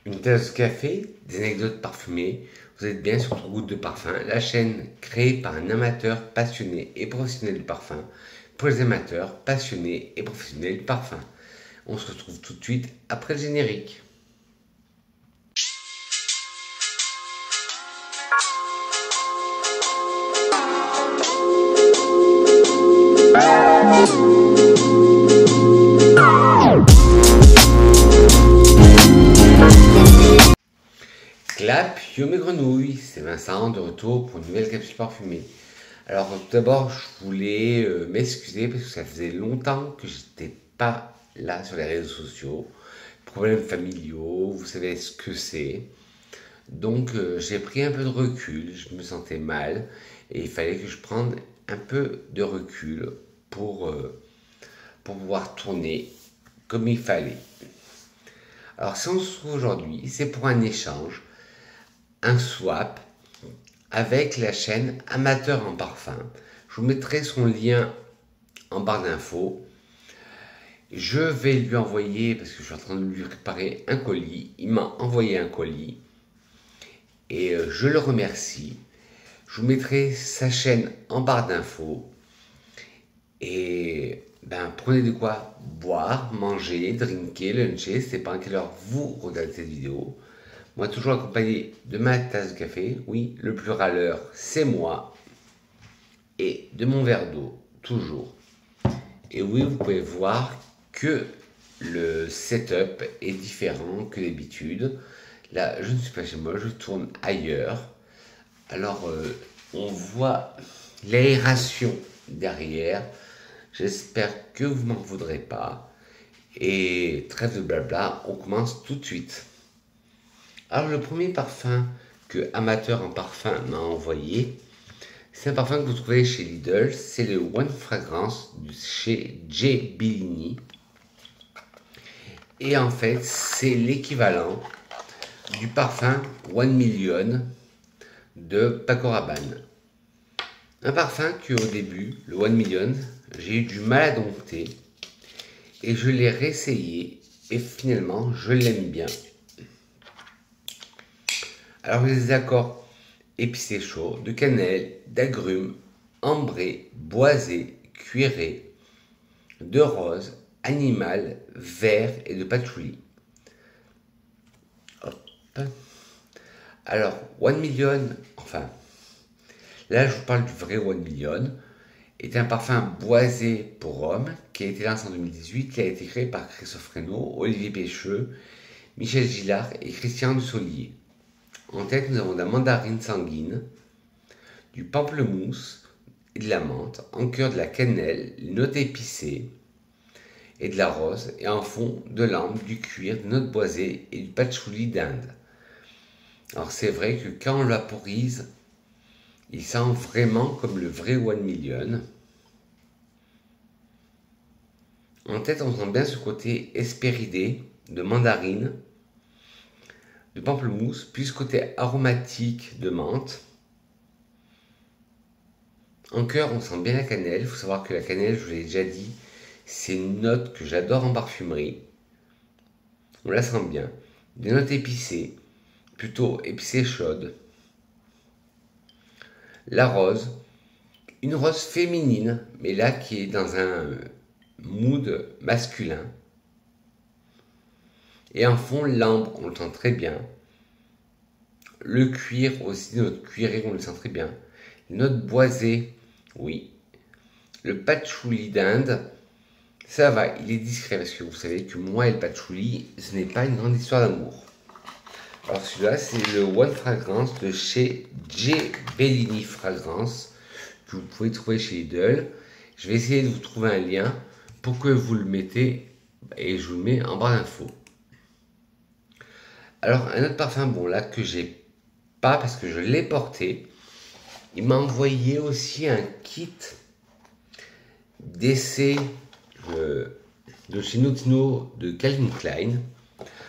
Une tasse de café, des anecdotes parfumées, vous êtes bien sur Goutte de Parfum, la chaîne créée par un amateur passionné et professionnel du parfum, pour les amateurs passionnés et professionnels du parfum. On se retrouve tout de suite après le générique. Clap, yo mes grenouilles, c'est Vincent de retour pour une nouvelle capsule parfumée. Alors tout d'abord, je voulais m'excuser parce que ça faisait longtemps que j'étais pas là sur les réseaux sociaux. Problèmes familiaux, vous savez ce que c'est. Donc j'ai pris un peu de recul, je me sentais mal et il fallait que je prenne un peu de recul pour pouvoir tourner comme il fallait. Alors si on se trouve aujourd'hui, c'est pour un échange, un swap avec la chaîne Amateur en Parfum. Je vous mettrai son lien en barre d'infos. Je vais lui envoyer, parce que je suis en train de lui préparer un colis, il m'a envoyé un colis et je le remercie. Je vous mettrai sa chaîne en barre d'infos et prenez de quoi boire, manger, drinker, luncher, c'est pas à quelle heure vous regardez cette vidéo. Moi, toujours accompagné de ma tasse de café, oui, le plus râleur, c'est moi, et de mon verre d'eau, toujours. Et oui, vous pouvez voir que le setup est différent que d'habitude. Là, je ne suis pas chez moi, je tourne ailleurs. Alors, on voit l'aération derrière. J'espère que vous m'en voudrez pas. Et trêve de blabla, on commence tout de suite. Alors, le premier parfum que Amateur en Parfum m'a envoyé, c'est un parfum que vous trouvez chez Lidl, c'est le One Fragrance chez J. Bellini. Et en fait, c'est l'équivalent du parfum One Million de Paco Rabanne. Un parfum que au début, le One Million, j'ai eu du mal à dompter et je l'ai réessayé et finalement, je l'aime bien. Alors, les accords épicé chaud, de cannelle, d'agrumes, ambré, boisé, cuiré, de rose, animal, vert et de patchouli. Hop. Alors, One Million, enfin, là je vous parle du vrai One Million, est un parfum boisé pour hommes qui a été lancé en 2018, qui a été créé par Christophe Reynaud, Olivier Pécheux, Michel Gillard et Christian Dussolier. En tête, nous avons de la mandarine sanguine, du pamplemousse et de la menthe, en cœur de la cannelle, les notes épicées et de la rose, et en fond de l'ambre, du cuir, des notes boisées et du patchouli d'Inde. Alors c'est vrai que quand on le vaporise, il sent vraiment comme le vrai One Million. En tête, on sent bien ce côté hespéridé de mandarine, de pamplemousse, puis ce côté aromatique de menthe. En cœur, on sent bien la cannelle. Il faut savoir que la cannelle, je vous l'ai déjà dit, c'est une note que j'adore en parfumerie. On la sent bien. Des notes épicées, plutôt épicées chaudes. La rose, une rose féminine, mais là qui est dans un mood masculin. Et en fond, l'ambre, on le sent très bien. Le cuir aussi, notre cuiré, on le sent très bien. Les notes boisées, oui. Le patchouli d'Inde, ça va, il est discret parce que vous savez que moi et le patchouli, ce n'est pas une grande histoire d'amour. Alors celui-là, c'est le One Fragrance de chez J. Bellini Fragrance que vous pouvez trouver chez Lidl. Je vais essayer de vous trouver un lien pour que vous le mettez et je vous le mets en barre d'infos. Alors un autre parfum, bon là que j'ai pas parce que je l'ai porté, il m'a envoyé aussi un kit d'essai de chez Notino de Calvin Klein.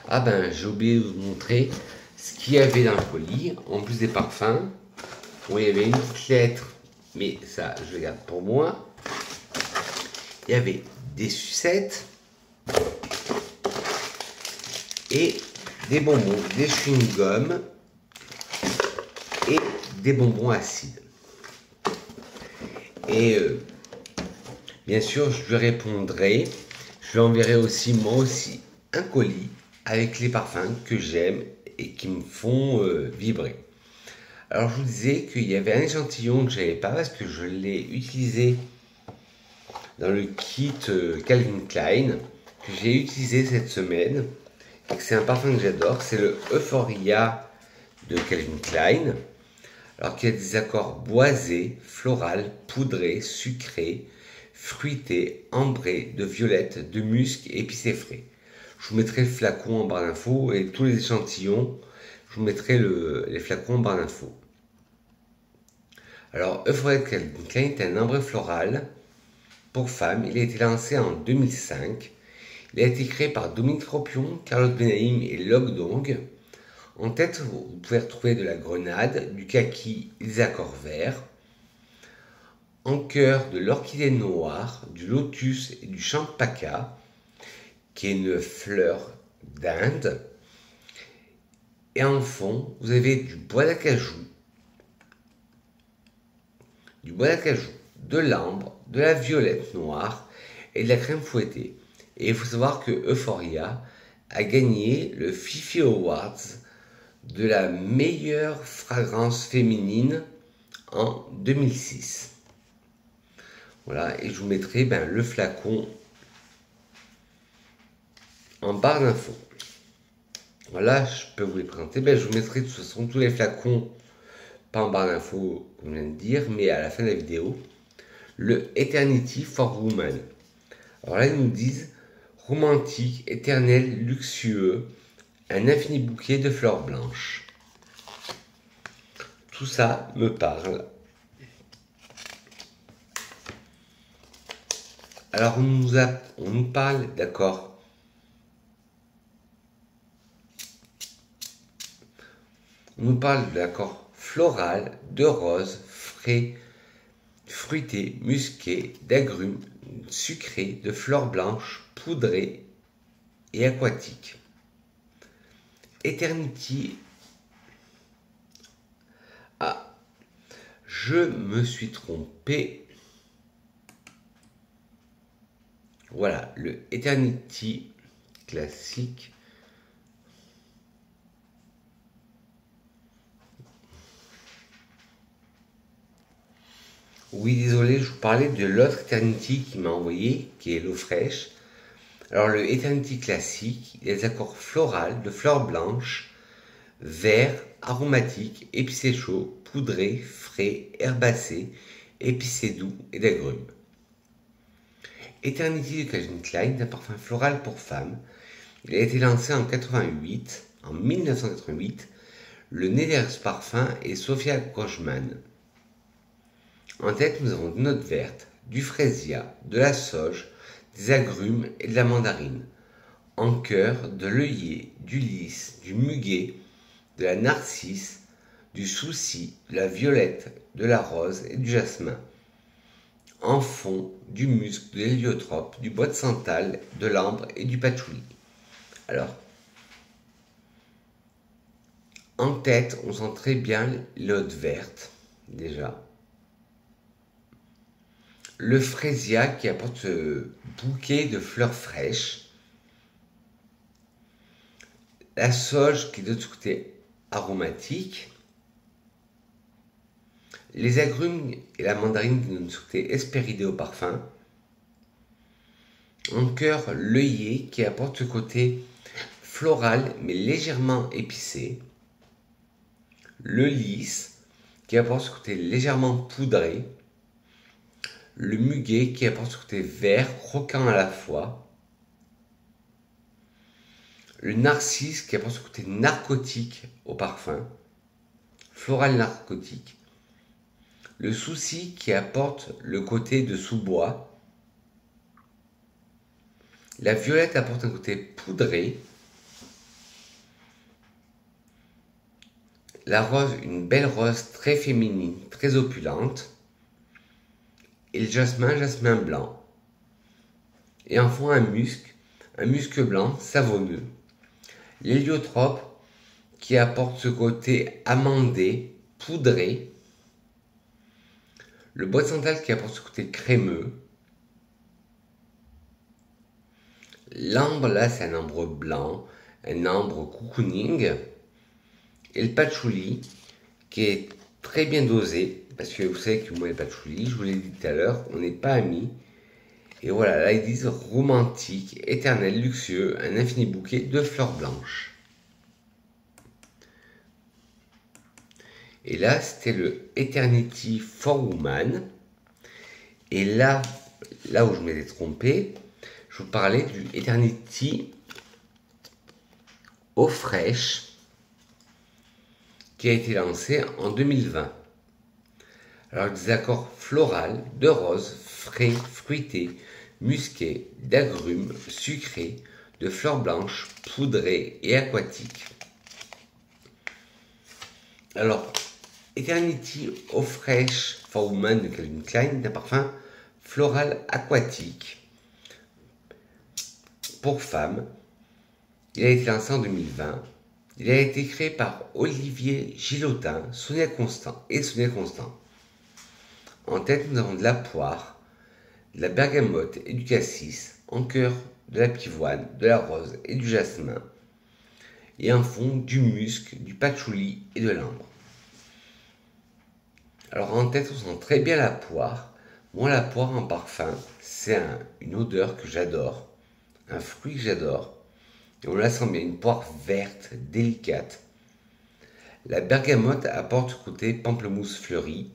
Ah j'ai oublié de vous montrer ce qu'il y avait dans le colis, en plus des parfums. Bon, il y avait une petite lettre, mais ça, je le garde pour moi. Il y avait des sucettes et des bonbons, des chewing-gums et des bonbons acides. Et bien sûr, je lui répondrai, je lui enverrai aussi moi aussi un colis avec les parfums que j'aime et qui me font vibrer. Alors je vous disais qu'il y avait un échantillon que j'avais pas parce que je l'ai utilisé dans le kit Calvin Klein que j'ai utilisé cette semaine et que c'est un parfum que j'adore, c'est le Euphoria de Calvin Klein. Alors qu'il y a des accords boisés, floral, poudré, sucré, fruité, ambré, de violette, de musc et épicé frais. Je vous mettrai le flacon en barre d'infos et tous les échantillons, je vous mettrai les flacons en barre d'infos. Alors, Euphoria de Calvin Klein est un ambré floral pour femmes. Il a été lancé en 2005. Il a été créé par Dominique Ropion, Carlotte Benaïm et Log Dong. En tête, vous pouvez retrouver de la grenade, du kaki et des accords verts. En cœur, de l'orchidée noire, du lotus et du champaca, qui est une fleur d'Inde. Et en fond, vous avez du bois d'acajou, de l'ambre, de la violette noire et de la crème fouettée. Et il faut savoir que Euphoria a gagné le Fifi Awards de la meilleure fragrance féminine en 2006. Voilà, et je vous mettrai le flacon en barre d'infos. Voilà, je peux vous les présenter. Je vous mettrai de toute façon tous les flacons, pas en barre d'infos, comme je viens de dire, mais à la fin de la vidéo. Le Eternity for Woman. Alors là, ils nous disent romantique, éternel, luxueux, un infini bouquet de fleurs blanches. Tout ça me parle. Alors on nous parle, d'accord, on nous parle d'accord floral, de rose, frais, fruité, musqué, d'agrumes, sucré, de fleurs blanches, poudrées et aquatiques. Eternity. Ah, je me suis trompé. Voilà, le Eternity classique. Oui, désolé, je vous parlais de l'autre Eternity qui m'a envoyé, qui est l'eau fraîche. Alors le Eternity classique, il y a des accords floraux de fleurs blanches, verts, aromatiques, épicés chauds, poudrés, frais, herbacés, épicés doux et d'agrumes. Eternity de Calvin Klein est un parfum floral pour femmes. Il a été lancé en 1988. Le nez derrière ce parfum est Sophia Kochman. En tête, nous avons des notes vertes, du frésia, de la sauge, des agrumes et de la mandarine. En cœur, de l'œillet, du lys, du muguet, de la narcisse, du souci, de la violette, de la rose et du jasmin. En fond, du musc, de l'héliotrope, du bois de santal, de l'ambre et du patchouli. Alors, en tête, on sent très bien l'ode verte, déjà. Le frésia qui apporte ce bouquet de fleurs fraîches. La sauge qui est de l'autre côté aromatique. Les agrumes et la mandarine qui nous côté hespéridé au parfum. En cœur, l'œillet qui apporte ce côté floral mais légèrement épicé. Le lys qui apporte ce côté légèrement poudré. Le muguet qui apporte ce côté vert, croquant à la fois. Le narcisse qui apporte ce côté narcotique au parfum, floral narcotique. Le souci qui apporte le côté de sous-bois. La violette apporte un côté poudré. La rose, une belle rose très féminine, très opulente. Et le jasmin, jasmin blanc. Et enfin un musc blanc savonneux. L'héliotrope qui apporte ce côté amandé, poudré. Le bois de santal qui apporte ce côté crémeux. L'ambre, là, c'est un ambre blanc, un ambre cocooning. Et le patchouli, qui est très bien dosé, parce que vous savez que moi, le patchouli, je vous l'ai dit tout à l'heure, on n'est pas amis. Et voilà, là, ils disent romantique, éternel, luxueux, un infini bouquet de fleurs blanches. Et là, c'était le Eternity for Woman. Et là où je m'étais trompé, je vous parlais du Eternity Eau Fraîche qui a été lancé en 2020. Alors, des accords floraux, de roses, frais, fruités, musqués, d'agrumes, sucrés, de fleurs blanches, poudrées et aquatiques. Alors, Eternity Eau Fraîche for Woman de Calvin Klein est un parfum floral aquatique pour femmes. Il a été lancé en 2020. Il a été créé par Olivier Gillotin, Sonia Constant. En tête, nous avons de la poire, de la bergamote et du cassis, en cœur de la pivoine, de la rose et du jasmin, et en fond du musc, du patchouli et de l'ambre. Alors en tête, on sent très bien la poire. Moi, la poire en parfum, c'est une odeur que j'adore, un fruit que j'adore. Et on la sent bien, une poire verte, délicate. La bergamote apporte ce côté pamplemousse fleuri.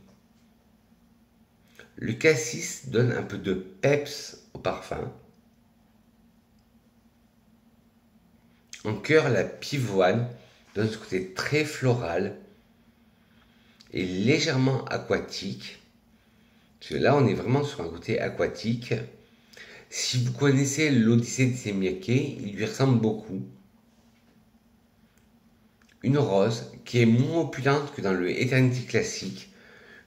Le cassis donne un peu de peps au parfum. En cœur, la pivoine donne ce côté très floral et légèrement aquatique. Parce que là, on est vraiment sur un côté aquatique. Si vous connaissez l'Odyssée de Semiake, il lui ressemble beaucoup. Une rose qui est moins opulente que dans le Eternity classique.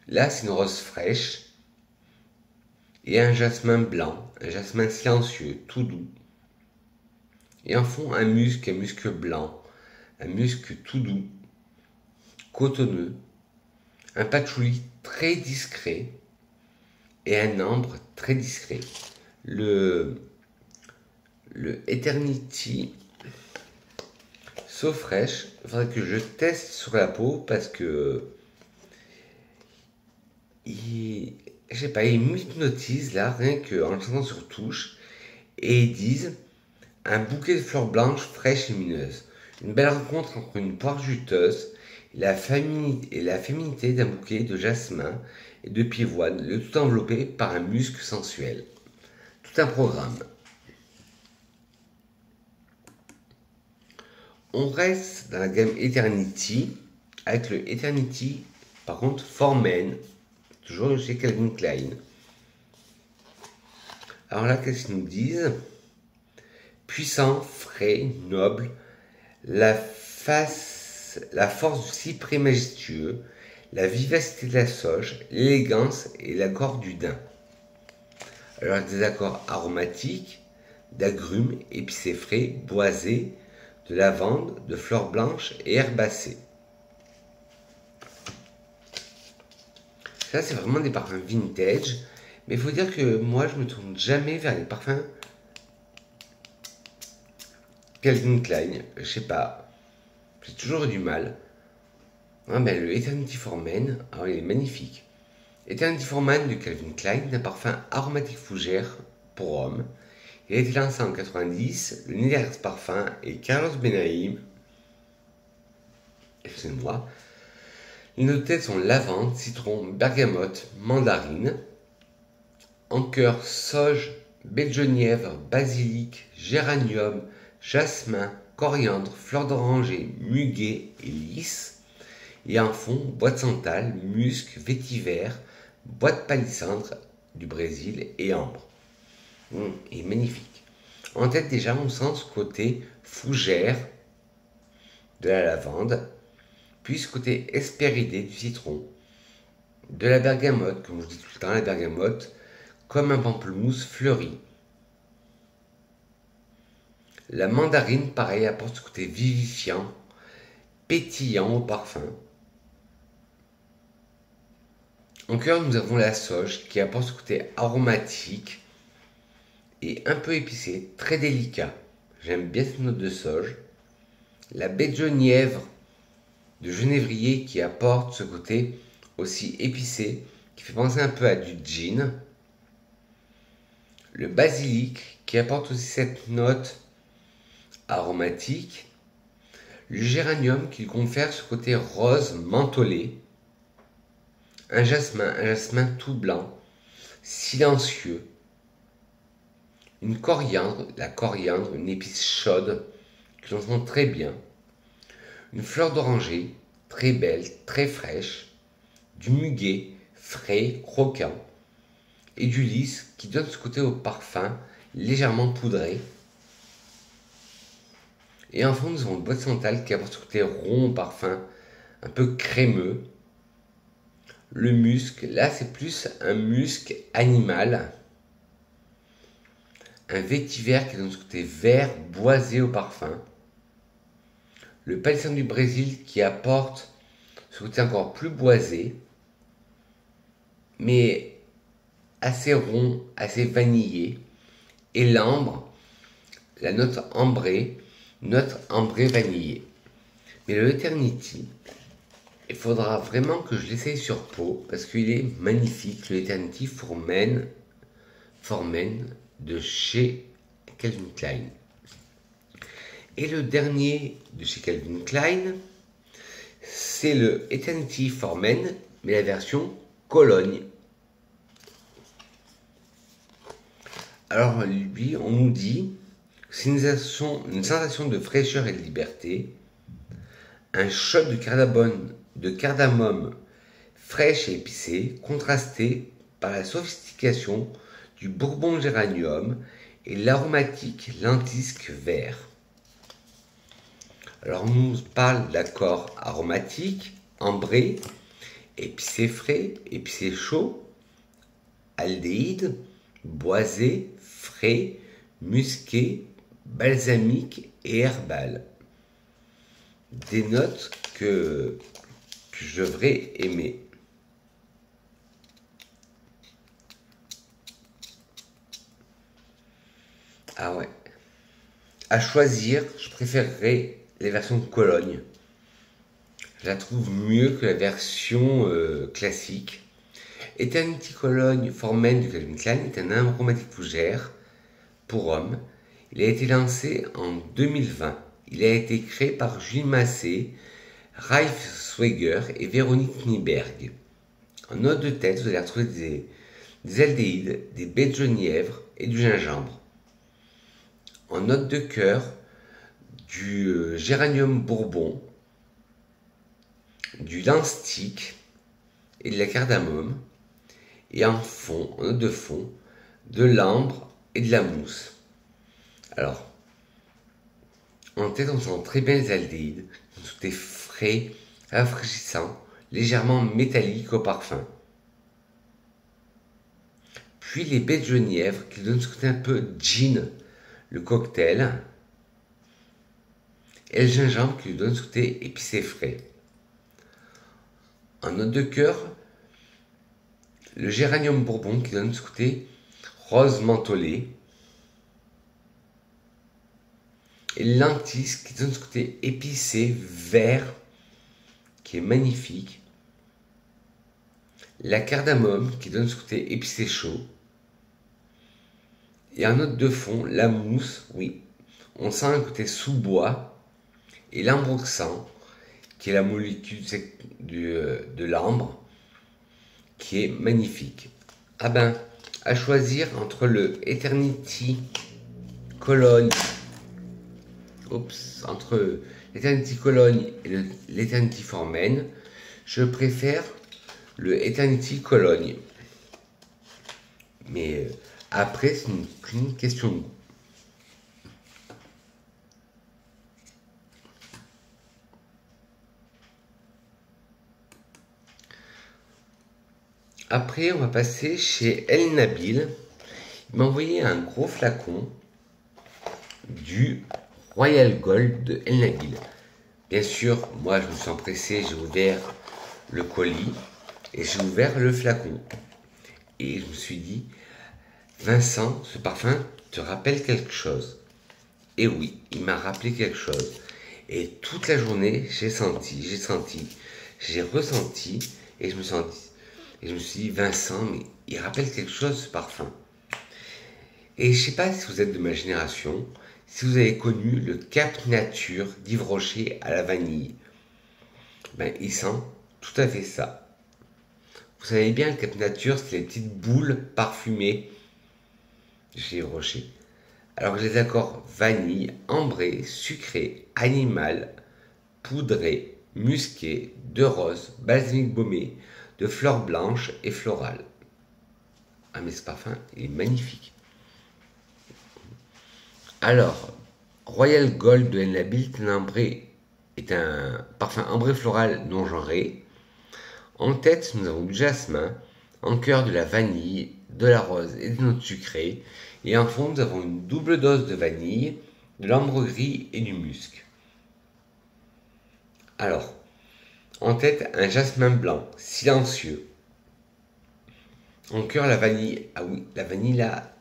Là, c'est une rose fraîche. Et un jasmin blanc, un jasmin silencieux, tout doux. Et en fond, un musc blanc, un musc tout doux, cotonneux. Un patchouli très discret et un ambre très discret. Le Eternity So Fresh, il faudrait que je teste sur la peau parce que je sais pas, ils m'hypnotisent là, rien qu'en le sentant sur touche, et ils disent un bouquet de fleurs blanches fraîches et lumineuses. Une belle rencontre entre une poire juteuse et la féminité d'un bouquet de jasmin et de pivoine, le tout enveloppé par un musc sensuel. Tout un programme. On reste dans la gamme Eternity avec le Eternity, par contre, for Men, toujours chez Calvin Klein. Alors là, qu'est-ce qu'ils nous disent? Puissant, frais, noble, la force du cyprès majestueux, la vivacité de la sauge, l'élégance et l'accord du daim. Alors des accords aromatiques, d'agrumes, épicés frais, boisés, de lavande, de fleurs blanches et herbacées. Ça, c'est vraiment des parfums vintage, mais il faut dire que moi, je me tourne jamais vers les parfums Calvin Klein, je sais pas, j'ai toujours eu du mal. Ah ben, le Eternity for Men, alors il est magnifique. Eternity for Men de Calvin Klein, un parfum aromatique fougère pour homme. Il a été lancé en 90, le Nidaros Parfum et Carlos Benaim. Excusez-moi. Les notes de tête sont lavande, citron, bergamote, mandarine. En cœur, sauge, baie de genièvre, basilic, géranium, jasmin, coriandre, fleur d'oranger, muguet et lys. Et en fond, bois de santal, musc, vétiver, bois de palissandre du Brésil et ambre. Il est magnifique. En tête déjà, on sent ce côté fougère de la lavande, puis ce côté hespéridé du citron, de la bergamote, comme je dis tout le temps, la bergamote, comme un pamplemousse fleuri. La mandarine, pareil, apporte ce côté vivifiant pétillant au parfum. En cœur, nous avons la sauge qui apporte ce côté aromatique et un peu épicé, très délicat. J'aime bien cette note de sauge. La baie de genièvre de genévrier qui apporte ce côté aussi épicé, qui fait penser un peu à du gin. Le basilic qui apporte aussi cette note aromatique. Le géranium qui lui confère ce côté rose mentholé. Un jasmin tout blanc, silencieux. Une coriandre, la coriandre, une épice chaude que l'on sent très bien. Une fleur d'oranger, très belle, très fraîche. Du muguet, frais, croquant. Et du lys qui donne ce côté au parfum, légèrement poudré. Et enfin, nous avons le bois de santal qui apporte ce côté rond au parfum, un peu crémeux. Le musc, là c'est plus un musc animal. Un vétiver qui donne ce côté vert, boisé au parfum. Le palisson du Brésil qui apporte ce côté encore plus boisé, mais assez rond, assez vanillé. Et l'ambre, la note ambrée vanillée. Mais le Eternity, il faudra vraiment que je l'essaye sur peau parce qu'il est magnifique, le Eternity Formen de chez Calvin Klein. Et le dernier de chez Calvin Klein, c'est le Eternity Formen, mais la version Cologne. Alors lui, on nous dit que c'est une sensation de fraîcheur et de liberté, un shot de cardamome fraîche et épicée, contrasté par la sophistication du bourbon géranium et l'aromatique lentisque vert. Alors on nous parle d'accords aromatiques, ambrés, épicé frais, épicé chaud, aldéhyde, boisé, frais, musqué, balsamique et herbal. Des notes que je devrais aimer. Ah ouais. À choisir, je préférerais les versions de Cologne. Je la trouve mieux que la version classique. Eternity Cologne Formen de Calvin Klein est un aromatique fougère pour homme. Il a été lancé en 2020. Il a été créé par Jules Massé, Ralph Swager et Véronique Nieberg. En note de tête, vous allez retrouver des aldéhydes, des baies de genièvre et du gingembre. En note de cœur, du géranium bourbon, du lanstique et de la cardamome. Et en note de fond, de l'ambre et de la mousse. Alors, en tête, on sent très bien les aldéhydes, tout est frais, rafraîchissant, légèrement métallique au parfum. Puis les baies de genièvre qui donnent ce côté un peu gin, le cocktail. Et le gingembre qui lui donne ce côté épicé frais. En note de cœur, le géranium bourbon qui donne ce côté rose mentholé. Et le lentisque qui donne ce côté épicé, vert, qui est magnifique. La cardamome qui donne ce côté épicé chaud. Et en note de fond, la mousse, oui. On sent un côté sous-bois. Et l'ambroxan, qui est la molécule de l'ambre, qui est magnifique. Ah ben, à choisir entre le Eternity Cologne, entre l'Eternity Cologne et l'Eternity Formen, je préfère le Eternity Cologne. Mais après, c'est une question de goût. Après, on va passer chez El Nabil. Il m'a envoyé un gros flacon du Royal Gold de El Nabil. Bien sûr, moi je me suis empressé, j'ai ouvert le colis et j'ai ouvert le flacon. Et je me suis dit, Vincent, ce parfum te rappelle quelque chose. Et oui, il m'a rappelé quelque chose. Et toute la journée, j'ai ressenti, et je me suis dit, Vincent, mais il rappelle quelque chose ce parfum. Et je sais pas si vous êtes de ma génération, si vous avez connu le Cap Nature d'Yves Rocher à la vanille. Ben, il sent tout à fait ça. Vous savez bien, le Cap Nature, c'est les petites boules parfumées de chez Yves Rocher. Alors les accords vanille, ambré, sucré, animal, poudré, musqué, de rose, balsamique baumé, de fleurs blanches et florales. Ah mais ce parfum, il est magnifique. Alors, Royal Gold de Enlabil est un parfum ambré floral non genré. En tête, nous avons du jasmin, en cœur de la vanille, de la rose et des notes sucrées. Et en fond, nous avons une double dose de vanille, de l'ambre gris et du musc. Alors, en tête, un jasmin blanc, silencieux. En cœur, la vanille. Ah oui, la vanille là,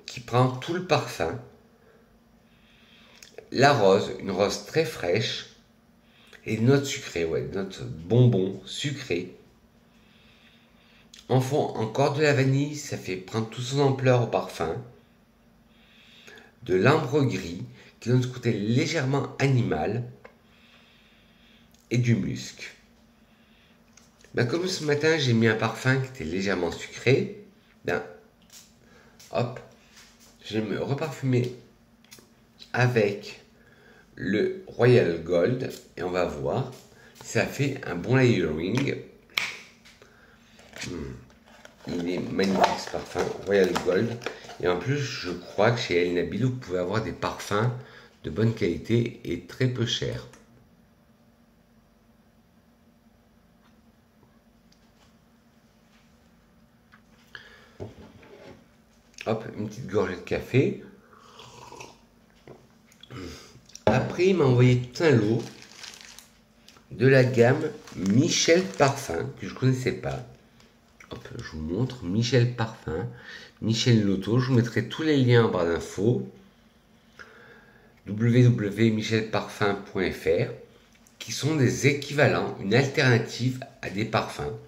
qui prend tout le parfum. La rose, une rose très fraîche. Et des notes sucrées, ouais, des notes bonbons, sucrées. En fond, encore de la vanille, ça fait prendre toute son ampleur au parfum. De l'ambre gris, qui donne ce côté légèrement animal. Et du musc. Ben, comme ce matin, j'ai mis un parfum qui était légèrement sucré. Ben, hop, je vais me reparfumer avec le Royal Gold et on va voir si ça fait un bon layering. Il est magnifique ce parfum Royal Gold et en plus je crois que chez El Nabil vous pouvez avoir des parfums de bonne qualité et très peu chers. Hop, une petite gorgée de café. Après, il m'a envoyé tout un lot de la gamme Michel Parfum, que je ne connaissais pas. Hop, je vous montre Michel Parfum, Michel Loto. Je vous mettrai tous les liens en barre d'infos. www.michelparfum.fr qui sont des équivalents, une alternative à des parfums.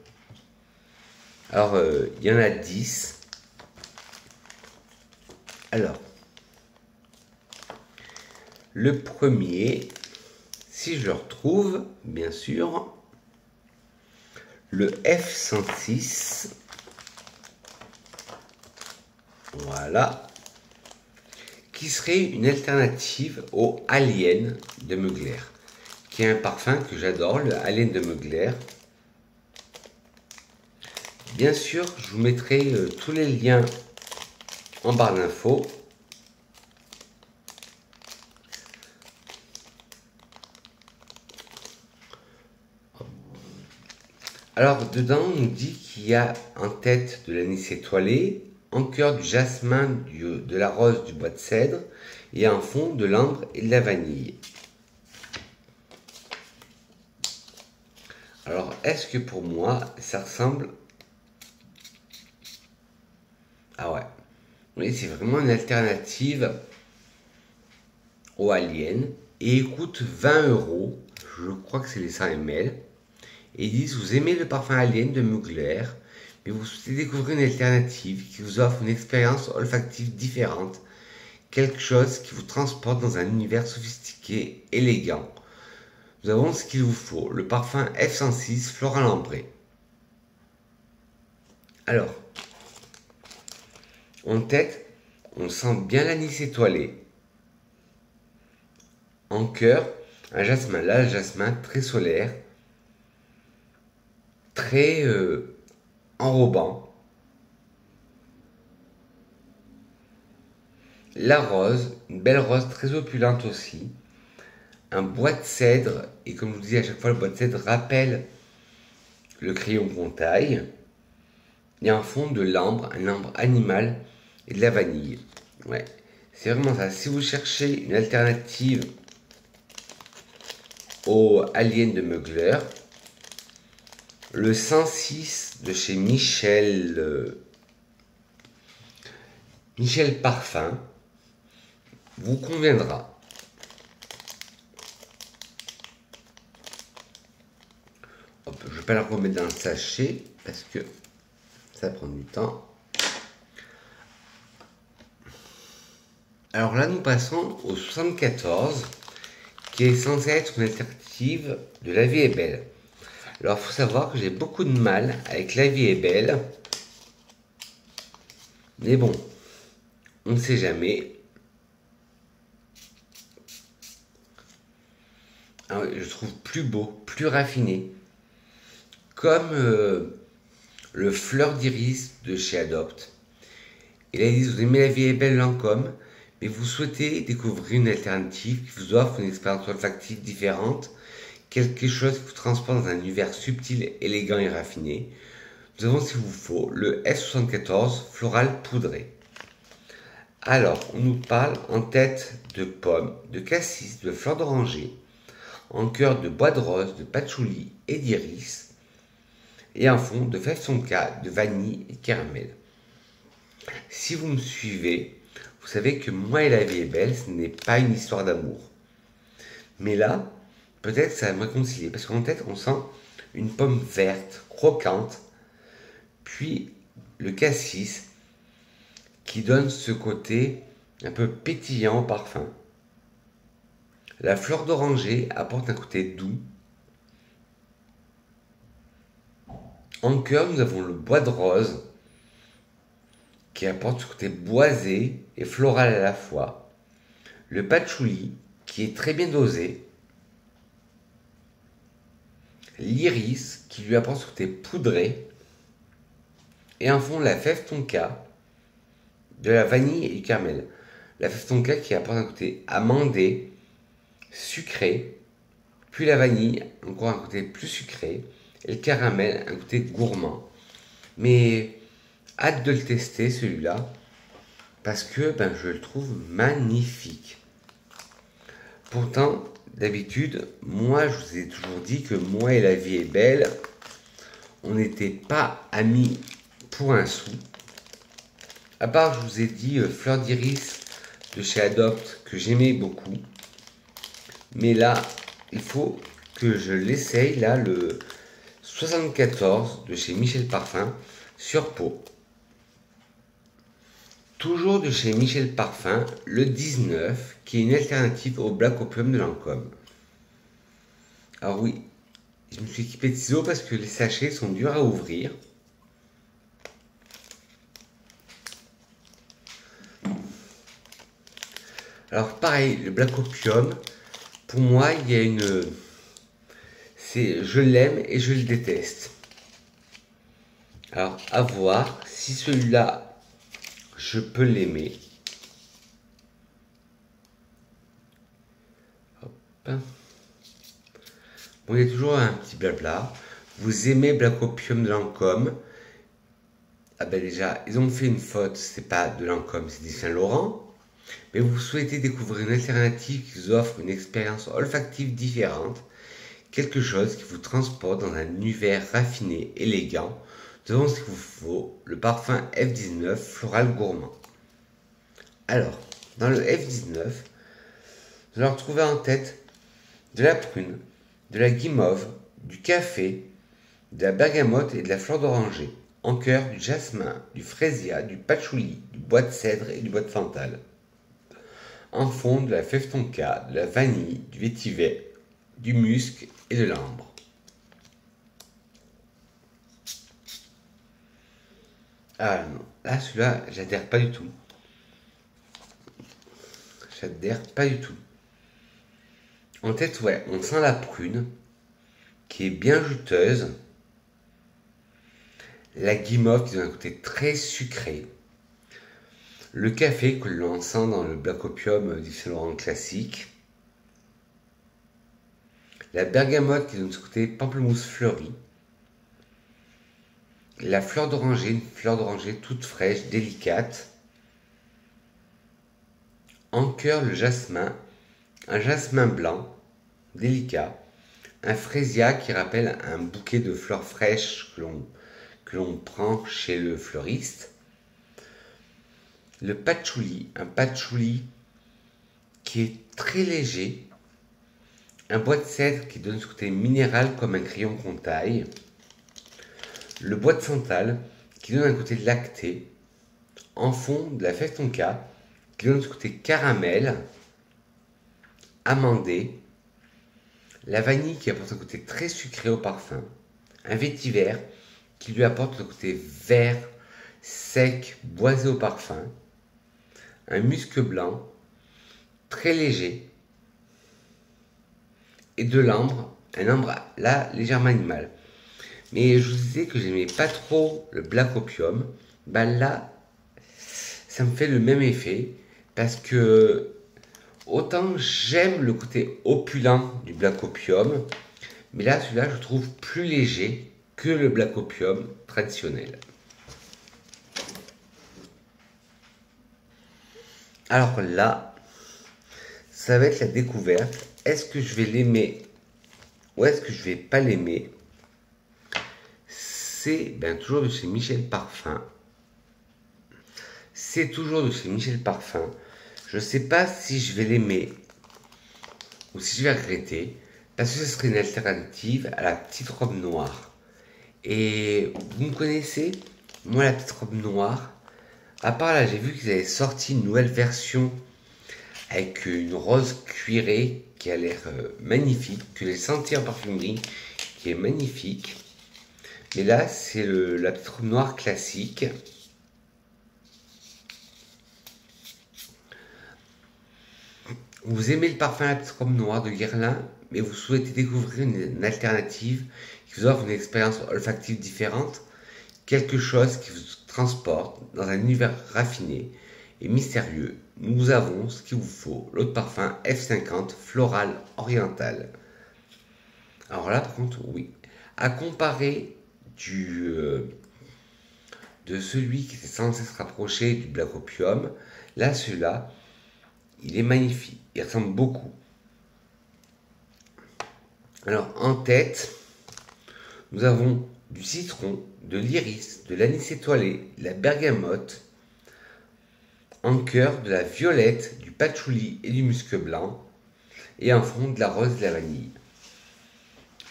Alors, il y en a 10. Alors, le premier, si je le retrouve, bien sûr, le F106. Voilà. Qui serait une alternative au Alien de Mugler, qui est un parfum que j'adore, le Alien de Mugler. Bien sûr, je vous mettrai tous les liens en barre d'infos. Alors, dedans, on nous dit qu'il y a en tête de l'anis étoilé, en cœur du jasmin, de la rose, du bois de cèdre, et en fond de l'ambre et de la vanille. Alors, est-ce que pour moi, ça ressemble... Ah ouais. Oui, c'est vraiment une alternative au Alien. Et il coûte 20 €. Je crois que c'est les 100 ml. Et ils disent, vous aimez le parfum Alien de Mugler, mais vous souhaitez découvrir une alternative qui vous offre une expérience olfactive différente. Quelque chose qui vous transporte dans un univers sophistiqué, élégant. Nous avons ce qu'il vous faut, le parfum F106 Floral Ambré. Alors, en tête, on sent bien l'anis étoilé. En cœur, un jasmin, là, le jasmin très solaire, très enrobant. La rose, une belle rose très opulente aussi. Un bois de cèdre, et comme je vous dis à chaque fois, le bois de cèdre rappelle le crayon qu'on taille. Et en fond de l'ambre, un ambre animal et de la vanille. Ouais, c'est vraiment ça. Si vous cherchez une alternative au Alien de Mugler, le 106 de chez Michel Parfum vous conviendra. Hop, je ne vais pas le remettre dans le sachet parce que ça prend du temps. Alors là, nous passons au 74, qui est censé être une alternative de La Vie est belle. Alors, il faut savoir que j'ai beaucoup de mal avec La Vie est belle. Mais bon, on ne sait jamais. Alors, je trouve plus beau, plus raffiné. Comme le Fleur d'Iris de chez Adopt. Et là, ils disent, vous aimez La Vie est belle Lancôme, mais vous souhaitez découvrir une alternative qui vous offre une expérience olfactive différente, quelque chose qui vous transporte dans un univers subtil, élégant et raffiné. Nous avons, s'il vous faut, le S74 floral poudré. Alors, on nous parle en tête de pommes, de cassis, de fleurs d'oranger, en cœur de bois de rose, de patchouli et d'iris, et en fond de fèves tonka, de vanille et de caramel. Si vous me suivez, vous savez que Moi et la vie est belle, ce n'est pas une histoire d'amour. Mais là, peut-être que ça va me réconcilier, parce qu'en tête, on sent une pomme verte, croquante, puis le cassis, qui donne ce côté un peu pétillant au parfum. La fleur d'oranger apporte un côté doux. En cœur, nous avons le bois de rose, qui apporte ce côté boisé et floral à la fois. Le patchouli, qui est très bien dosé. L'iris, qui lui apporte ce côté poudré. Et en fond, la fève tonka, de la vanille et du caramel. La fève tonka qui apporte un côté amandé, sucré. Puis la vanille, encore un côté plus sucré. Et le caramel, un côté gourmand. Mais hâte de le tester celui-là, parce que je le trouve magnifique. Pourtant, d'habitude, moi je vous ai toujours dit que Moi et la vie est belle, on n'était pas amis pour un sou. À part, je vous ai dit Fleur d'Iris de chez Adopt, que j'aimais beaucoup. Mais là, il faut que je l'essaye, là, le 74 de chez Michel Parfum, sur peau. Toujours de chez Michel Parfum, le 19, qui est une alternative au Black Opium de Lancôme. Alors oui, je me suis équipé de ciseaux parce que les sachets sont durs à ouvrir. Alors pareil, le Black Opium, pour moi, il y a une... je l'aime et je le déteste. Alors, à voir si celui-là, je peux l'aimer. Hop. Bon, il y a toujours un petit blabla. Vous aimez Black Opium de Lancôme? Ah ben déjà, ils ont fait une faute, c'est pas de Lancôme, c'est du Saint-Laurent. Mais vous souhaitez découvrir une alternative qui vous offre une expérience olfactive différente, quelque chose qui vous transporte dans un univers raffiné, élégant. Nous avons ce qu'il vous faut, le parfum F19 floral gourmand. Alors, dans le F19, vous allez retrouver en tête de la prune, de la guimauve, du café, de la bergamote et de la fleur d'oranger. En cœur, du jasmin, du fraisia, du patchouli, du bois de cèdre et du bois de santal. En fond, de la fève tonka, de la vanille, du vétiver, du musc et de l'ambre. Ah non, là celui-là, j'adhère pas du tout. J'adhère pas du tout. En tête, ouais, on sent la prune, qui est bien juteuse. La guimauve, qui donne un côté très sucré. Le café, que l'on sent dans le Black Opium du Saint-Laurent classique. La bergamote, qui donne ce côté pamplemousse fleuri. La fleur d'oranger, une fleur d'oranger toute fraîche, délicate. En cœur, le jasmin, un jasmin blanc, délicat. un frésia qui rappelle un bouquet de fleurs fraîches que l'on prend chez le fleuriste. Le patchouli, un patchouli qui est très léger. Un bois de cèdre qui donne ce côté minéral comme un crayon qu'on taille. Le bois de santal qui donne un côté lacté. En fond, de la fève tonka qui donne ce côté caramel, amandé. La vanille qui apporte un côté très sucré au parfum. Un vétiver qui lui apporte le côté vert, sec, boisé au parfum. Un musc blanc très léger. Et de l'ambre, un ambre là légèrement animal. Mais je vous disais que j'aimais pas trop le black opium. Là, ça me fait le même effet parce que autant j'aime le côté opulent du black opium, mais là celui-là je trouve plus léger que le black opium traditionnel. Alors là, ça va être la découverte. Est-ce que je vais l'aimer ou est-ce que je vais pas l'aimer? C'est toujours de chez Michel Parfum. C'est toujours de chez Michel Parfum. Je ne sais pas si je vais l'aimer ou si je vais regretter, parce que ce serait une alternative à la petite robe noire. Et vous me connaissez, moi la petite robe noire, à part là j'ai vu qu'ils avaient sorti une nouvelle version avec une rose cuirée qui a l'air magnifique, que j'ai senti en parfumerie, qui est magnifique. Mais là, c'est la petite robe noire classique. Vous aimez le parfum La petite robe noire de Guerlain, mais vous souhaitez découvrir une alternative qui vous offre une expérience olfactive différente, quelque chose qui vous transporte dans un univers raffiné et mystérieux. Nous avons ce qu'il vous faut, l'eau de parfum F50 floral oriental. Alors là, par contre, oui. À comparer de celui qui était censé se rapprocher du black opium, là, celui-là, il est magnifique. Il ressemble beaucoup. Alors, en tête, nous avons du citron, de l'iris, de l'anis étoilé, de la bergamote, en cœur de la violette, du patchouli et du musc blanc, et en fond de la rose et de la vanille.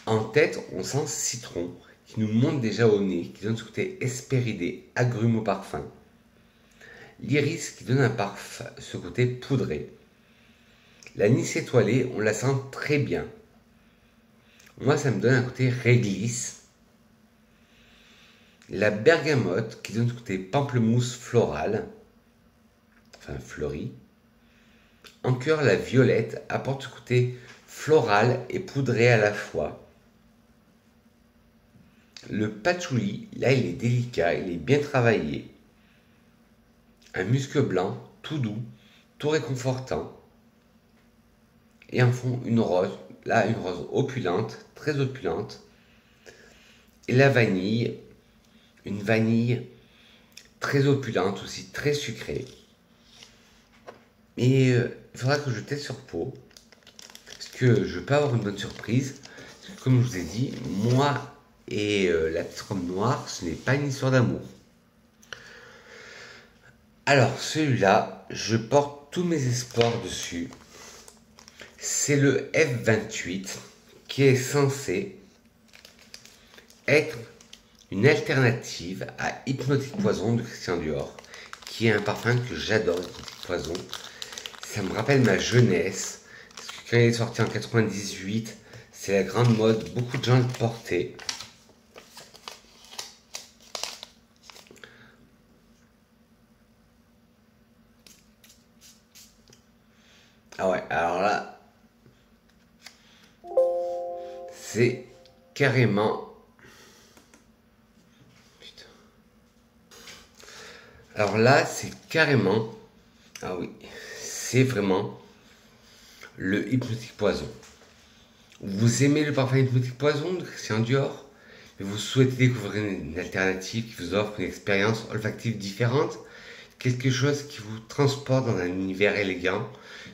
En tête, on sent citron, qui nous monte déjà au nez, qui donne ce côté hespéridé, agrume au parfum. L'iris qui donne un parfum, ce côté poudré. L'anis étoilé, on la sent très bien. Moi, ça me donne un côté réglisse. La bergamote qui donne ce côté pamplemousse floral, enfin fleuri. En cœur, la violette apporte ce côté floral et poudré à la fois. Le patchouli, là, il est délicat, il est bien travaillé. Un musc blanc, tout doux, tout réconfortant. Et en fond, une rose, là, une rose opulente, très opulente. Et la vanille, une vanille très opulente aussi, très sucrée. Et il faudra que je teste sur peau, parce que je peux avoir une bonne surprise. Parce que, comme je vous ai dit, moi et la petite robe noire, ce n'est pas une histoire d'amour. Alors, celui-là, je porte tous mes espoirs dessus. C'est le F28 qui est censé être une alternative à Hypnotique Poison de Christian Dior, qui est un parfum que j'adore, Hypnotique Poison. Ça me rappelle ma jeunesse, parce que quand il est sorti en 98, c'est la grande mode, beaucoup de gens le portaient. Ah ouais, alors là, c'est carrément... Putain. Alors là, c'est carrément... Ah oui, c'est vraiment le Hypnotique Poison. Vous aimez le parfum Hypnotique Poison de Christian Dior, mais vous souhaitez découvrir une alternative qui vous offre une expérience olfactive différente, quelque chose qui vous transporte dans un univers élégant.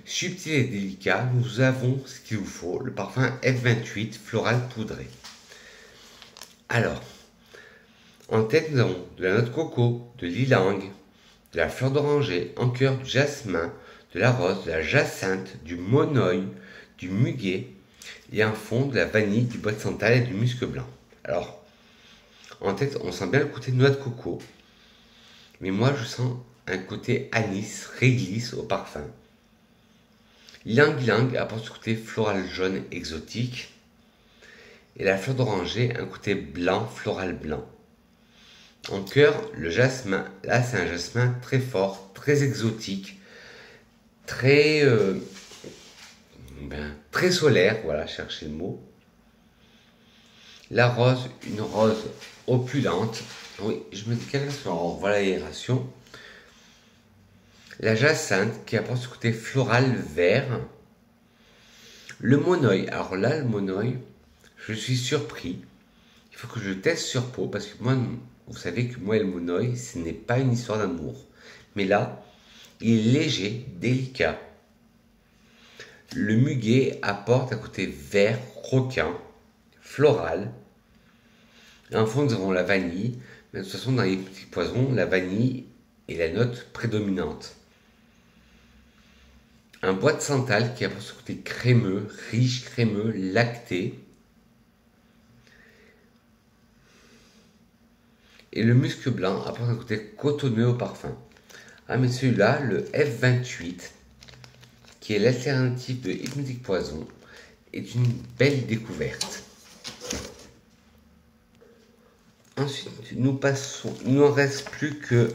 Subtil et délicat, nous avons ce qu'il vous faut, le parfum F28 floral poudré. Alors, en tête, nous avons de la noix de coco, de l'ylang, de la fleur d'oranger, en cœur du jasmin, de la rose, de la jacinthe, du monoï, du muguet et un fond de la vanille, du bois de santal et du musc blanc. Alors, en tête, on sent bien le côté noix de coco, mais moi je sens un côté anis, réglisse au parfum. L'ylang ylang apporte ce côté floral jaune exotique et la fleur d'oranger un côté blanc, floral blanc. En cœur, le jasmin, là c'est un jasmin très fort, très exotique, très, très solaire, voilà, cherchez le mot. La rose, une rose opulente, oui, je me décale sur on revoit l'aération. La jacinthe qui apporte ce côté floral vert. Le monoï, alors là le monoï, je suis surpris, il faut que je teste sur peau parce que moi, vous savez que moi et le monoï, ce n'est pas une histoire d'amour. Mais là, il est léger, délicat. Le muguet apporte un côté vert, croquant, floral. Et en fond, nous avons la vanille. Mais de toute façon, dans les petits poisons, la vanille est la note prédominante. Un bois de santal qui apporte ce côté crémeux, riche, crémeux, lacté. Et le musc blanc apporte un côté cotonneux au parfum. Ah mais celui-là, le F28, qui est l'alternative de Hypnotique Poison, est une belle découverte. Ensuite, nous passons, il n'en reste plus que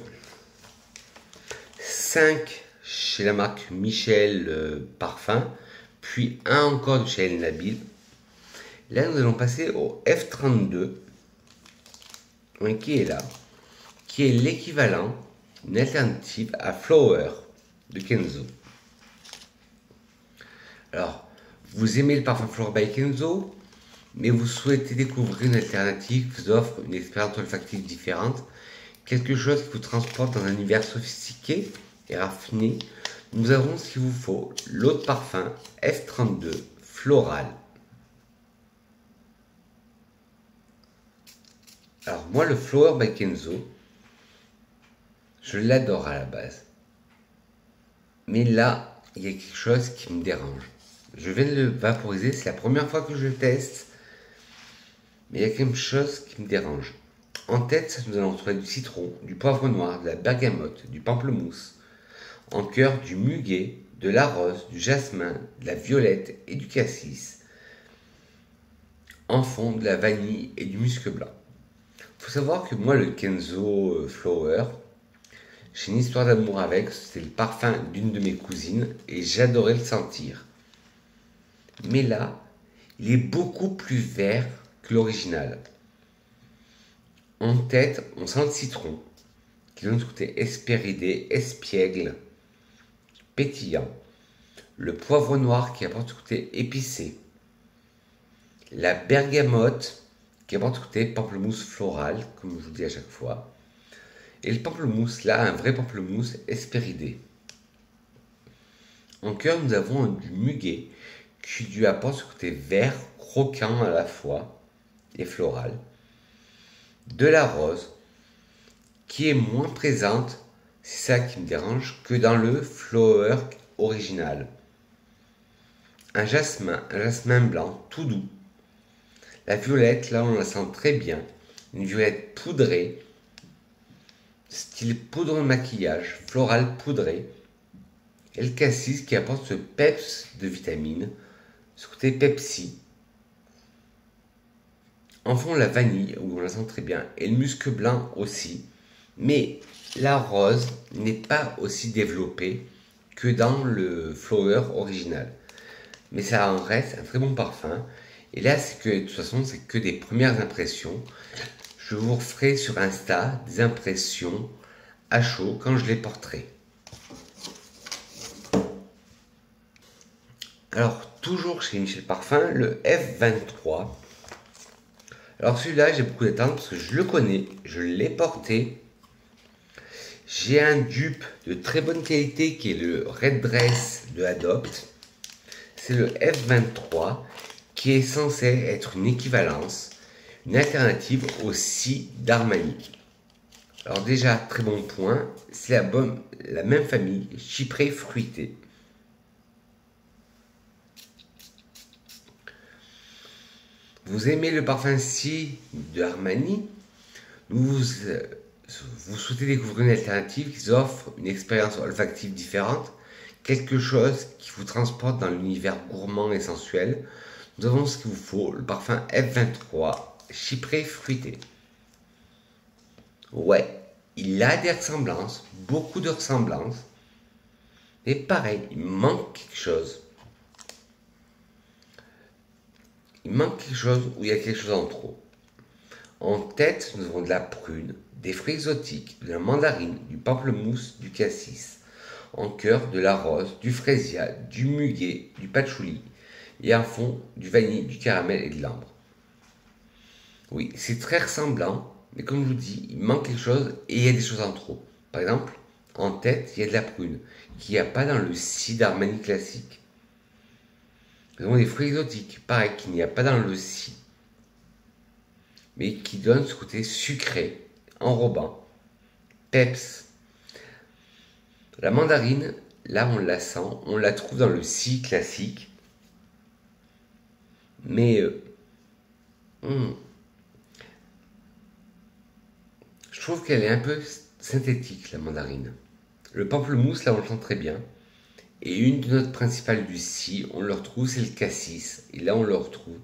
5 chez la marque Michel Parfum, puis un encore de chez El Nabil. Là, nous allons passer au F32, qui est là, qui est l'équivalent, une alternative à Flower de Kenzo. Alors, vous aimez le parfum Flower by Kenzo, mais vous souhaitez découvrir une alternative qui vous offre une expérience olfactive différente, quelque chose qui vous transporte dans un univers sophistiqué et raffiné, nous avons ce qu'il vous faut, l'autre parfum F32 floral. Alors moi le Flower by Kenzo, je l'adore à la base. Mais là, il y a quelque chose qui me dérange. Je viens de le vaporiser, c'est la première fois que je le teste. Mais il y a quelque chose qui me dérange. En tête, nous allons trouver du citron, du poivre noir, de la bergamote, du pamplemousse. En cœur, du muguet, de la rose, du jasmin, de la violette et du cassis. En fond, de la vanille et du musc blanc. Il faut savoir que moi, le Kenzo Flower, j'ai une histoire d'amour avec. C'était le parfum d'une de mes cousines et j'adorais le sentir. Mais là, il est beaucoup plus vert que l'original. En tête, on sent le citron, qui donne ce côté espéridé, espiègle, pétillant. Le poivre noir qui apporte ce côté épicé. La bergamote qui apporte ce côté pamplemousse floral, comme je vous dis à chaque fois. Et le pamplemousse, là, un vrai pamplemousse espéridé. En cœur, nous avons du muguet qui lui apporte ce côté vert, croquant à la fois et floral. De la rose qui est moins présente, c'est ça qui me dérange, que dans le flower original. Un jasmin blanc tout doux. La violette, là on la sent très bien, une violette poudrée, style poudre de maquillage, floral poudré. Et le cassis qui apporte ce peps de vitamine, ce côté Pepsi. En fond, la vanille, où on la sent très bien, et le musc blanc aussi. Mais la rose n'est pas aussi développée que dans le flower original. Mais ça en reste un très bon parfum. Et là, c'est que, de toute façon, c'est que des premières impressions. Je vous referai sur Insta des impressions à chaud quand je les porterai. Alors, toujours chez Michel Parfum, le F23. Alors celui-là, j'ai beaucoup d'attentes parce que je le connais, je l'ai porté. J'ai un dupe de très bonne qualité qui est le Red Dress de Adopt. C'est le F23 qui est censé être une équivalence, une alternative au scie d'Armani. Alors déjà, très bon point, c'est la même famille, chypré fruité. Vous aimez le parfum scie de Armani? Vous souhaitez découvrir une alternative qui vous offre une expérience olfactive différente, quelque chose qui vous transporte dans l'univers gourmand et sensuel. Nous avons ce qu'il vous faut, le parfum F23, chypré fruité. Ouais, il a des ressemblances, beaucoup de ressemblances, mais pareil, il manque quelque chose. Il manque quelque chose ou il y a quelque chose en trop. En tête, nous avons de la prune, des fruits exotiques, de la mandarine, du pamplemousse, du cassis. En cœur, de la rose, du fraisia, du muguet, du patchouli. Et en fond, du vanille, du caramel et de l'ambre. Oui, c'est très ressemblant, mais comme je vous dis, il manque quelque chose et il y a des choses en trop. Par exemple, en tête, il y a de la prune, qu'il n'y a pas dans le scie d'Armani classique. Nous avons des fruits exotiques, pareil, qu'il n'y a pas dans le scie, mais qui donnent ce côté sucré, enrobant, peps. La mandarine, là on la sent, on la trouve dans le scie classique, mais je trouve qu'elle est un peu synthétique, la mandarine. Le pamplemousse, là on le sent très bien. Et une de notes principales du scie, on le retrouve, c'est le cassis. Et là on le retrouve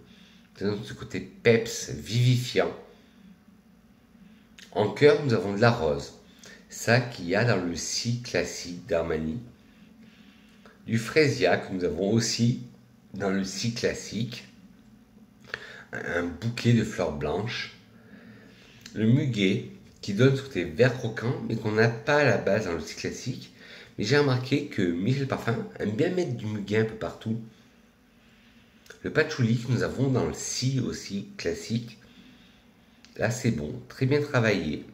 dans ce côté peps, vivifiant. En cœur, nous avons de la rose. Ça qu'il y a dans le scie classique d'Armani. Du fraisia que nous avons aussi dans le scie classique. Un bouquet de fleurs blanches. Le muguet qui donne ce côté vert croquant mais qu'on n'a pas à la base dans le scie classique. Mais j'ai remarqué que Michel Parfum aime bien mettre du muguet un peu partout. Le patchouli que nous avons dans le scie aussi classique. Là c'est bon, très bien travaillé.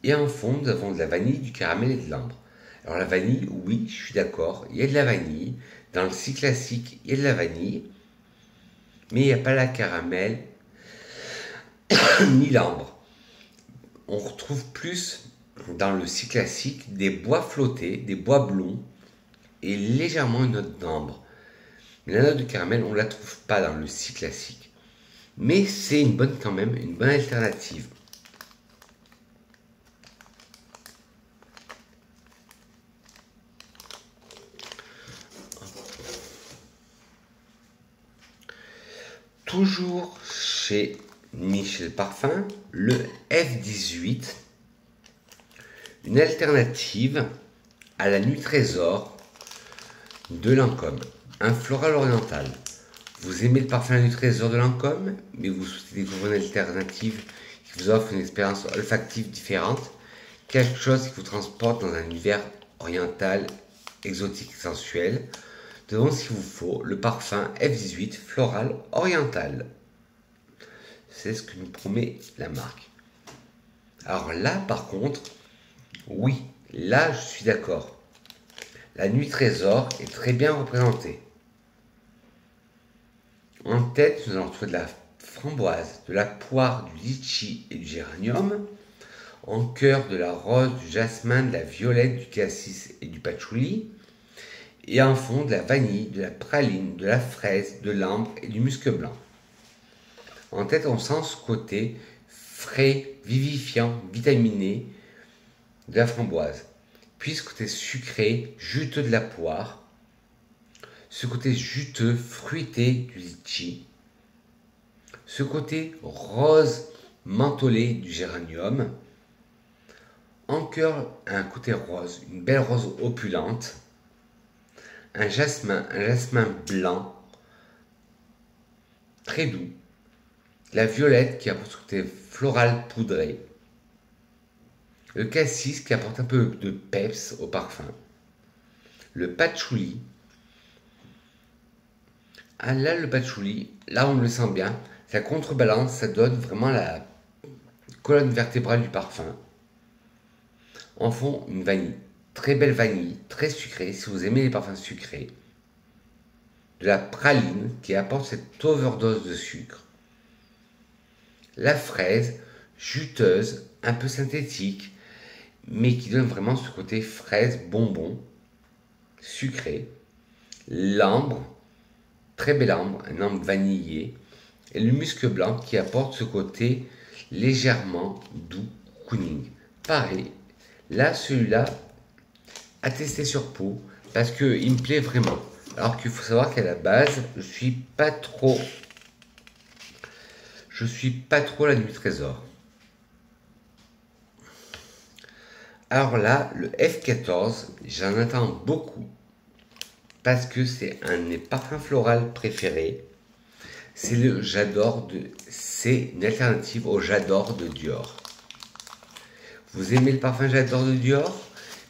Et en fond, nous avons de la vanille, du caramel et de l'ambre. Alors la vanille, oui, je suis d'accord, il y a de la vanille. Dans le scie classique, il y a de la vanille. Mais il n'y a pas la caramel, ni l'ambre. On retrouve plus dans le scie classique des bois flottés, des bois blonds, et légèrement une note d'ambre. Mais la note de caramel, on ne la trouve pas dans le scie classique. Mais c'est quand même une bonne alternative. Toujours chez Michel Parfum, le F18, une alternative à la Nuit Trésor de Lancôme, un floral oriental. Vous aimez le parfum La Nuit Trésor de Lancôme, mais vous souhaitez découvrir une alternative qui vous offre une expérience olfactive différente, quelque chose qui vous transporte dans un univers oriental, exotique et sensuel. Devant ce qu'il vous faut, le parfum F18 floral oriental. C'est ce que nous promet la marque. Alors là, par contre, oui, là je suis d'accord. La Nuit Trésor est très bien représentée. En tête, nous allons retrouver de la framboise, de la poire, du litchi et du géranium. En cœur, de la rose, du jasmin, de la violette, du cassis et du patchouli. Et en fond, de la vanille, de la praline, de la fraise, de l'ambre et du musc blanc. En tête, on sent ce côté frais, vivifiant, vitaminé de la framboise. Puis ce côté sucré, juteux de la poire. Ce côté juteux, fruité du litchi. Ce côté rose, mentholé du géranium. En cœur, un côté rose, une belle rose opulente. Un jasmin blanc, très doux. La violette qui apporte ce côté floral poudré. Le cassis qui apporte un peu de peps au parfum. Le patchouli. Ah là, le patchouli, là on le sent bien. Ça contrebalance, ça donne vraiment la colonne vertébrale du parfum. En fond, une vanille, très belle vanille, très sucrée, si vous aimez les parfums sucrés. De la praline qui apporte cette overdose de sucre. La fraise, juteuse, un peu synthétique, mais qui donne vraiment ce côté fraise, bonbon, sucré. L'ambre, très bel ambre, un ambre vanillé. Et le musc blanc qui apporte ce côté légèrement doux, cooling. Pareil, là, celui-là, à tester sur peau, parce qu'il me plaît vraiment. Alors qu'il faut savoir qu'à la base, je suis pas trop la nuit trésor. Alors là, le F14, j'en attends beaucoup parce que c'est un de mes parfums floraux préférés. C'est une alternative au J'adore de Dior. Vous aimez le parfum J'adore de Dior,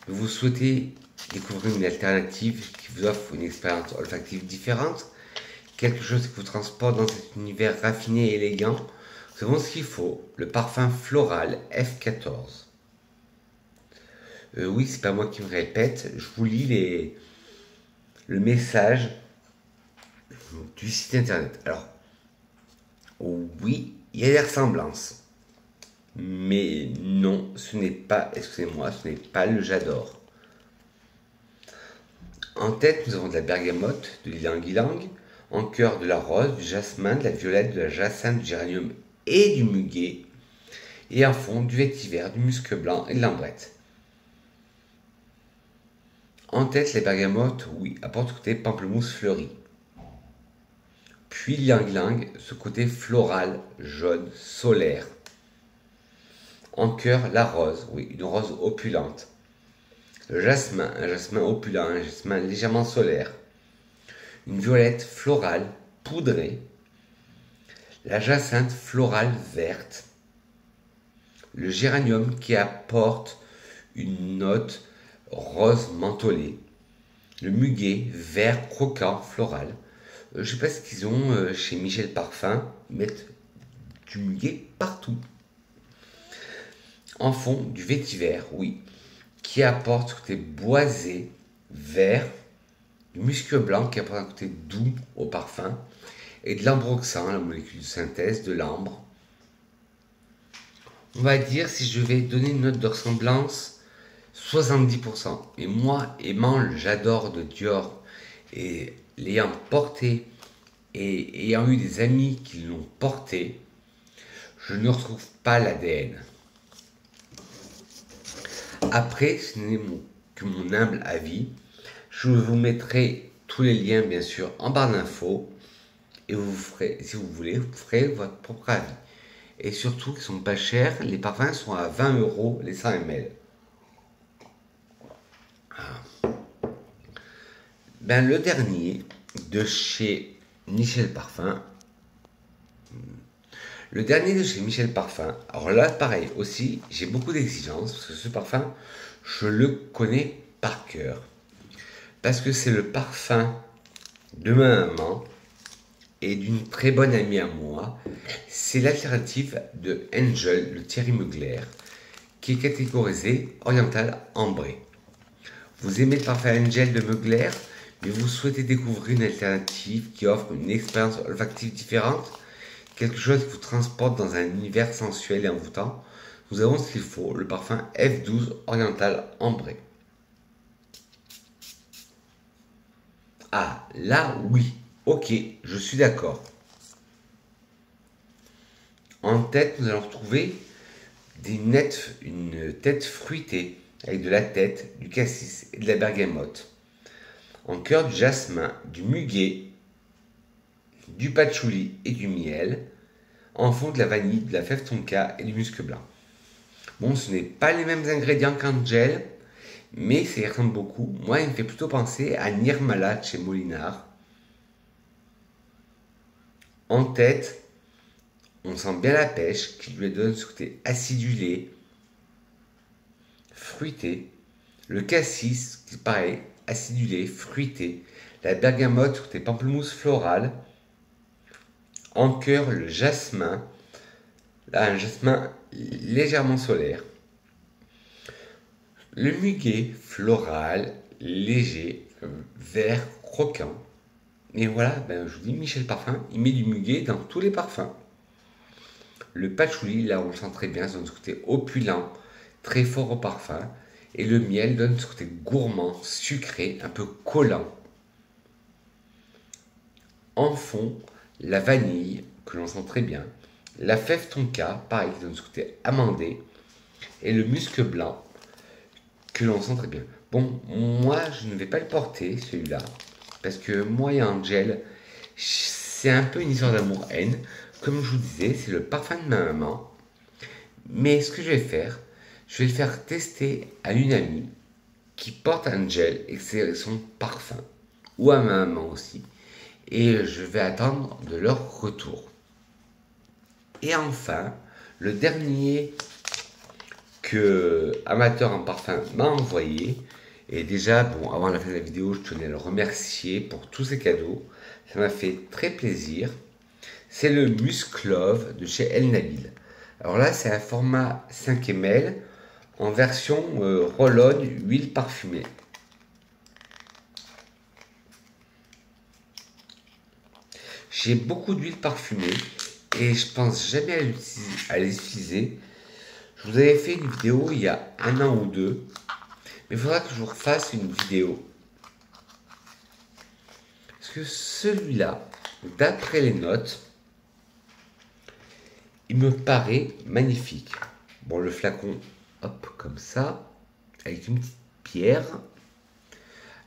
mais vous souhaitez découvrir une alternative qui vous offre une expérience olfactive différente, quelque chose qui vous transporte dans cet univers raffiné et élégant. Vous savez ce qu'il faut, le parfum floral F14. Oui, c'est pas moi qui me répète, je vous lis le message du site internet. Alors, oui, il y a des ressemblances, mais non, ce n'est pas, excusez-moi, ce n'est pas le J'adore. En tête, nous avons de la bergamote, de l'ylang-ylang, en cœur de la rose, du jasmin, de la violette, de la jacinthe, du géranium et du muguet, et en fond, du vétiver, du musc blanc et de l'ambrette. En tête, les bergamotes, oui, apportent ce côté pamplemousse fleuri. Puis l'ylang-ylang, ce côté floral, jaune, solaire. En cœur, la rose, oui, une rose opulente. Le jasmin, un jasmin opulent, un jasmin légèrement solaire. Une violette florale, poudrée. La jacinthe florale verte. Le géranium qui apporte une note rose mentholée. Le muguet vert croquant floral. Je ne sais pas ce qu'ils ont chez Michel Parfum. Ils mettent du muguet partout. En fond, du vétiver, oui, qui apporte ce côté boisé, vert, du musc blanc qui apporte un côté doux au parfum, et de l'ambroxan, la molécule de synthèse de l'ambre. On va dire, si je vais donner une note de ressemblance, 70%. Et moi, aimant le J'adore de Dior, et l'ayant porté, et ayant eu des amis qui l'ont porté, je ne retrouve pas l'ADN. Après, ce n'est que mon humble avis. Je vous mettrai tous les liens, bien sûr, en barre d'infos. Et vous ferez, si vous voulez, vous ferez votre propre avis. Et surtout, ils ne sont pas chers. Les parfums sont à 20 € les 100 ml. Ben, le dernier de chez Michel Parfum. Le dernier de chez Michel Parfum. Alors là, pareil aussi, j'ai beaucoup d'exigences parce que ce parfum, je le connais par cœur. Parce que c'est le parfum de ma maman et d'une très bonne amie à moi. C'est l'alternative de Angel, le Thierry Mugler, qui est catégorisé oriental ambré. Vous aimez le parfum Angel de Mugler, mais vous souhaitez découvrir une alternative qui offre une expérience olfactive différente, quelque chose qui vous transporte dans un univers sensuel et envoûtant. Nous avons ce qu'il faut, le parfum F12 oriental ambré. Ah, là oui, ok, je suis d'accord. En tête, nous allons retrouver une tête fruitée avec de la tête, du cassis et de la bergamote. En cœur, du jasmin, du muguet, du patchouli et du miel. En fond, de la vanille, de la fève tonka et du musc blanc. Bon, ce n'est pas les mêmes ingrédients qu'Angel, mais ça y ressemble beaucoup. Moi, il me fait plutôt penser à Nirmala chez Molinard. En tête, on sent bien la pêche qui lui donne ce côté acidulé, fruité. Le cassis, qui pareil, acidulé, fruité. La bergamote, côté pamplemousse floral. En cœur, le jasmin. Là, un jasmin légèrement solaire. Le muguet floral, léger, vert, croquant. Et voilà, ben, je vous dis, Michel Parfum, il met du muguet dans tous les parfums. Le patchouli, là on le sent très bien, ça donne ce côté opulent, très fort au parfum. Et le miel donne ce côté gourmand, sucré, un peu collant. En fond, la vanille, que l'on sent très bien. La fève tonka, pareil, qui donne ce côté amandé. Et le musc blanc, que l'on sent très bien. Bon, moi, je ne vais pas le porter, celui-là. Parce que moi et Angel, c'est un peu une histoire d'amour-haine. Comme je vous disais, c'est le parfum de ma maman. Mais ce que je vais faire, je vais le faire tester à une amie qui porte Angel et que c'est son parfum. Ou à ma maman aussi. Et je vais attendre de leur retour. Et enfin, le dernier que Amateur en parfum m'a envoyé. Et déjà, bon, avant la fin de la vidéo, je tenais à le remercier pour tous ces cadeaux. Ça m'a fait très plaisir. C'est le Musk Love de chez El Nabil. Alors là, c'est un format 5 ml en version roll-on huile parfumée. J'ai beaucoup d'huile parfumée et je pense jamais à les utiliser. Je vous avais fait une vidéo il y a 1 an ou 2, mais il faudra que je vous refasse une vidéo. Parce que celui-là, d'après les notes, il me paraît magnifique. Bon, le flacon, hop, comme ça, avec une petite pierre.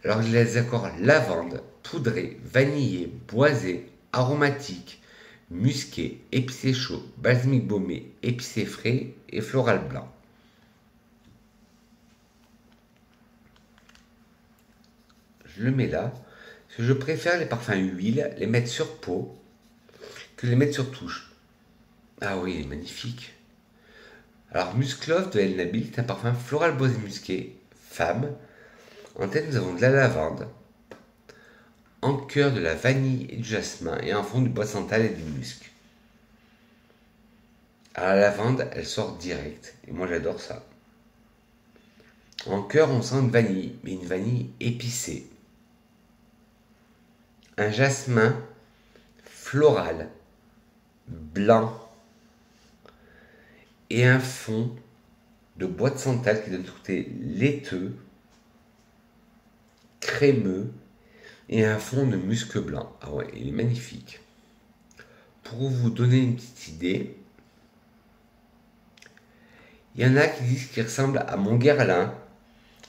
Alors, il a les accords lavande, poudré, vanillé, boisé, aromatique, musqué, épicé chaud, balsamique baumé, épicé frais et floral blanc. Je le mets là, parce que je préfère les parfums huile, les mettre sur peau, que les mettre sur touche. Ah oui, il est magnifique. Alors, Musk Love de El Nabil, c'est un parfum floral boisé musqué, femme. En tête, nous avons de la lavande, en cœur de la vanille et du jasmin, et en fond du bois santal et du musc. Alors, la lavande, elle sort direct, et moi j'adore ça. En cœur, on sent une vanille, mais une vanille épicée. Un jasmin floral, blanc, et un fond de bois de santal qui donne ce côté laiteux, crémeux, et un fond de musc blanc. Ah ouais, il est magnifique. Pour vous donner une petite idée, il y en a qui disent qu'il ressemble à Montguerlin,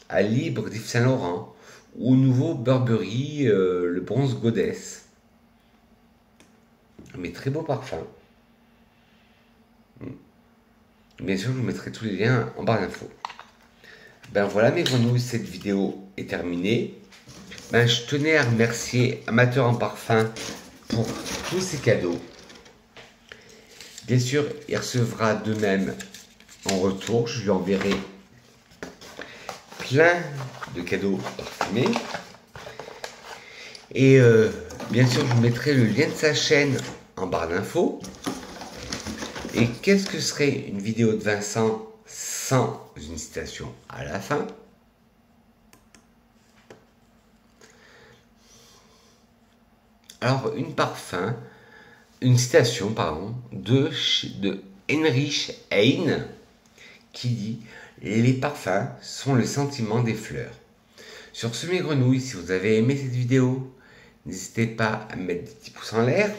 à Libre d'Yves Saint Laurent, ou au nouveau Burberry, le bronze Goddess. Mais très beau parfum. Bien sûr, je vous mettrai tous les liens en barre d'infos. Ben voilà mes grenouilles, cette vidéo est terminée. Ben, je tenais à remercier Amateur en parfum pour tous ces cadeaux. Bien sûr, il recevra de même en retour. Je lui enverrai plein de cadeaux parfumés. Et bien sûr, je vous mettrai le lien de sa chaîne en barre d'infos. Et qu'est-ce que serait une vidéo de Vincent sans une citation à la fin? Alors, une citation, pardon, de Heinrich Heine qui dit « Les parfums sont le sentiment des fleurs ». Sur ce, mes grenouilles, si vous avez aimé cette vidéo, n'hésitez pas à mettre des petits pouces en l'air.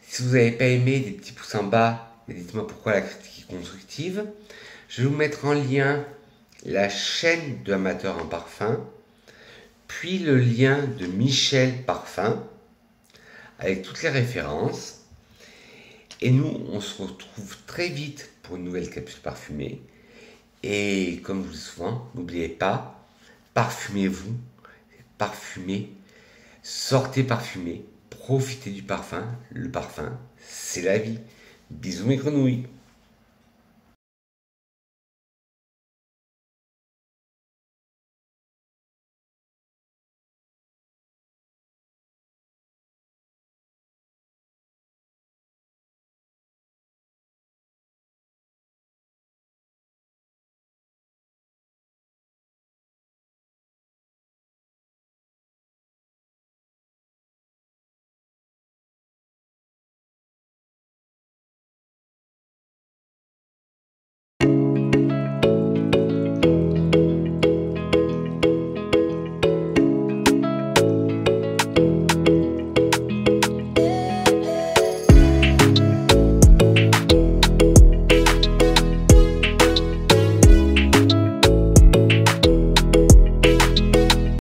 Si vous n'avez pas aimé, des petits pouces en bas, mais dites-moi pourquoi la critique est constructive. Je vais vous mettre en lien la chaîne de Amateur en parfum, puis le lien de Michel Parfum, avec toutes les références. Et nous, on se retrouve très vite pour une nouvelle capsule parfumée. Et comme je vous dis souvent, n'oubliez pas, parfumez-vous, parfumez, sortez parfumé, profitez du parfum. Le parfum, c'est la vie. Bisous mes grenouilles.